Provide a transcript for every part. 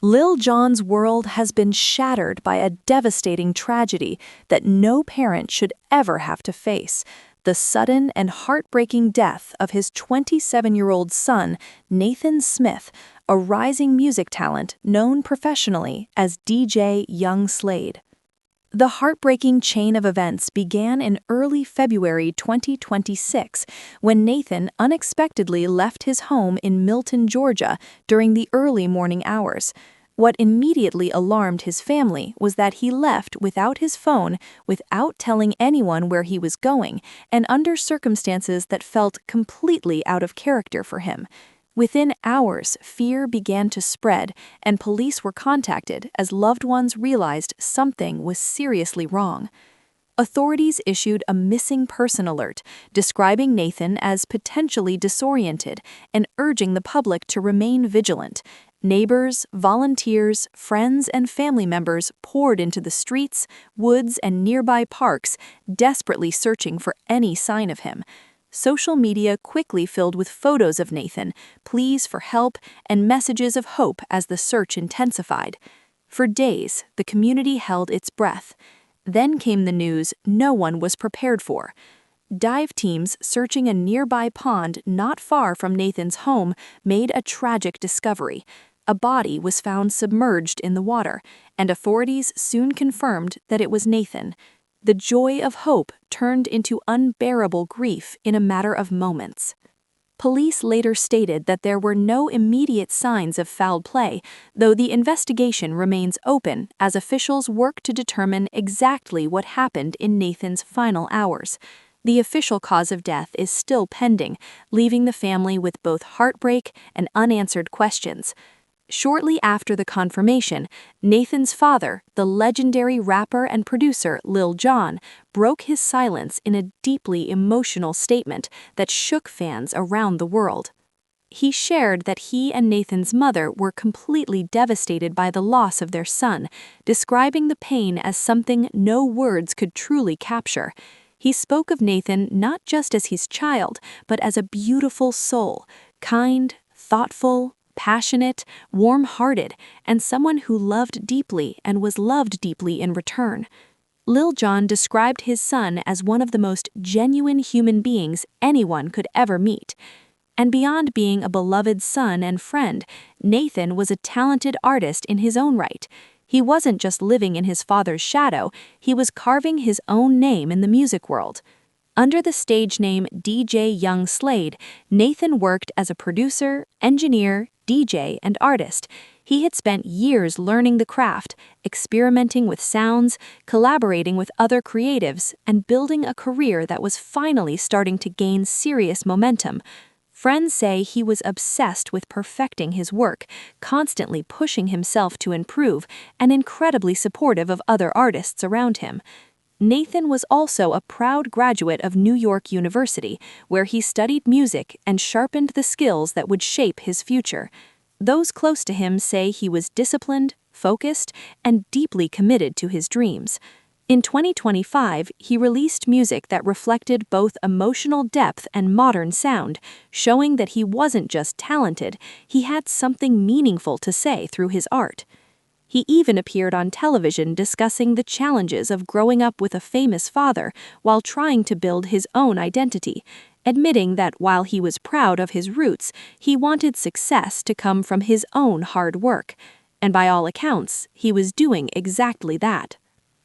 Lil Jon's world has been shattered by a devastating tragedy that no parent should ever have to face: the sudden and heartbreaking death of his 27-year-old son, Nathan Smith, a rising music talent known professionally as DJ Young Slade. The heartbreaking chain of events began in early February 2026 when Nathan unexpectedly left his home in Milton, Georgia during the early morning hours. What immediately alarmed his family was that he left without his phone, without telling anyone where he was going, and under circumstances that felt completely out of character for him. Within hours, fear began to spread, and police were contacted as loved ones realized something was seriously wrong. Authorities issued a missing person alert, describing Nathan as potentially disoriented and urging the public to remain vigilant. Neighbors, volunteers, friends, and family members poured into the streets, woods, and nearby parks, desperately searching for any sign of him. Social media quickly filled with photos of Nathan, pleas for help, and messages of hope as the search intensified. For days, the community held its breath. Then came the news no one was prepared for. Dive teams searching a nearby pond not far from Nathan's home made a tragic discovery. A body was found submerged in the water, and authorities soon confirmed that it was Nathan. The joy of hope turned into unbearable grief in a matter of moments. Police later stated that there were no immediate signs of foul play, though the investigation remains open as officials work to determine exactly what happened in Nathan's final hours. The official cause of death is still pending, leaving the family with both heartbreak and unanswered questions. Shortly after the confirmation, Nathan's father, the legendary rapper and producer Lil Jon, broke his silence in a deeply emotional statement that shook fans around the world. He shared that he and Nathan's mother were completely devastated by the loss of their son, describing the pain as something no words could truly capture. He spoke of Nathan not just as his child, but as a beautiful soul, kind, thoughtful, passionate, warm-hearted, and someone who loved deeply and was loved deeply in return. Lil Jon described his son as one of the most genuine human beings anyone could ever meet. And beyond being a beloved son and friend, Nathan was a talented artist in his own right. He wasn't just living in his father's shadow, he was carving his own name in the music world. Under the stage name DJ Young Slade, Nathan worked as a producer, engineer, DJ, and artist. He had spent years learning the craft, experimenting with sounds, collaborating with other creatives, and building a career that was finally starting to gain serious momentum. Friends say he was obsessed with perfecting his work, constantly pushing himself to improve, and incredibly supportive of other artists around him. Nathan was also a proud graduate of New York University, where he studied music and sharpened the skills that would shape his future. Those close to him say he was disciplined, focused, and deeply committed to his dreams. In 2025, he released music that reflected both emotional depth and modern sound, showing that he wasn't just talented, he had something meaningful to say through his art. He even appeared on television discussing the challenges of growing up with a famous father while trying to build his own identity, admitting that while he was proud of his roots, he wanted success to come from his own hard work. And by all accounts, he was doing exactly that.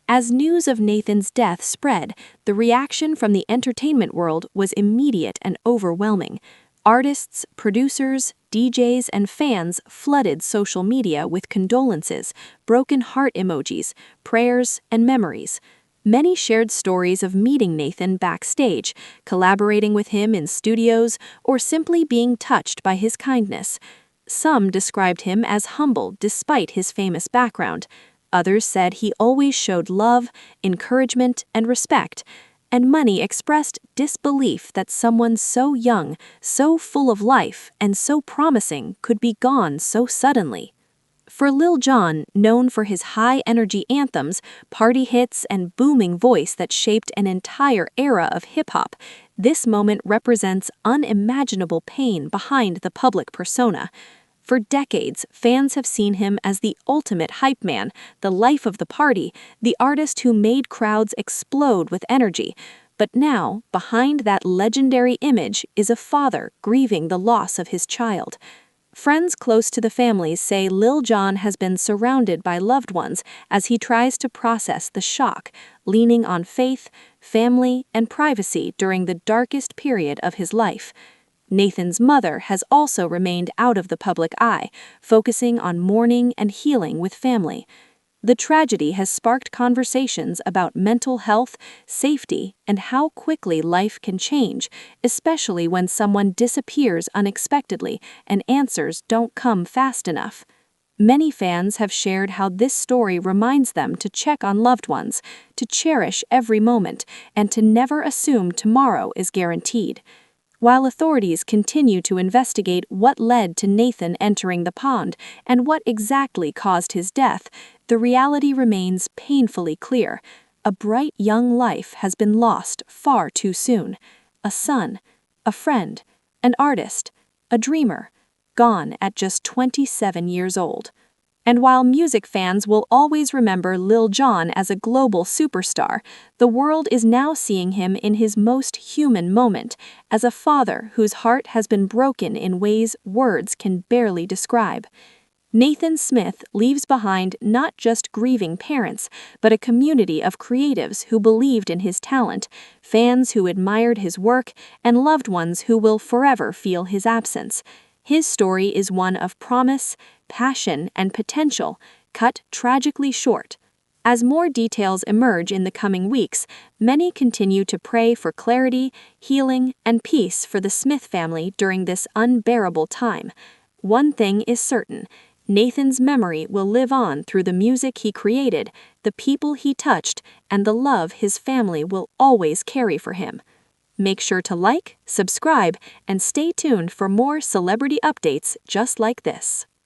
As news of Nathan's death spread, the reaction from the entertainment world was immediate and overwhelming. Artists, producers, DJs, and fans flooded social media with condolences, broken heart emojis, prayers, and memories. Many shared stories of meeting Nathan backstage, collaborating with him in studios, or simply being touched by his kindness. Some described him as humble despite his famous background. Others said he always showed love, encouragement, and respect. And many expressed disbelief that someone so young, so full of life, and so promising could be gone so suddenly. For Lil Jon, known for his high-energy anthems, party hits, and booming voice that shaped an entire era of hip-hop, this moment represents unimaginable pain behind the public persona. For decades, fans have seen him as the ultimate hype man, the life of the party, the artist who made crowds explode with energy. But now, behind that legendary image is a father grieving the loss of his child. Friends close to the family say Lil Jon has been surrounded by loved ones as he tries to process the shock, leaning on faith, family, and privacy during the darkest period of his life. Nathan's mother has also remained out of the public eye, focusing on mourning and healing with family. The tragedy has sparked conversations about mental health, safety, and how quickly life can change, especially when someone disappears unexpectedly and answers don't come fast enough. Many fans have shared how this story reminds them to check on loved ones, to cherish every moment, and to never assume tomorrow is guaranteed. While authorities continue to investigate what led to Nathan entering the pond and what exactly caused his death, the reality remains painfully clear. A bright young life has been lost far too soon. A son, a friend, an artist, a dreamer, gone at just 27 years old. And while music fans will always remember Lil Jon as a global superstar, the world is now seeing him in his most human moment, as a father whose heart has been broken in ways words can barely describe. Nathan Smith leaves behind not just grieving parents, but a community of creatives who believed in his talent, fans who admired his work, and loved ones who will forever feel his absence. His story is one of promise, passion, and potential, cut tragically short. As more details emerge in the coming weeks, many continue to pray for clarity, healing, and peace for the Smith family during this unbearable time. One thing is certain: Nathan's memory will live on through the music he created, the people he touched, and the love his family will always carry for him. Make sure to like, subscribe, and stay tuned for more celebrity updates just like this.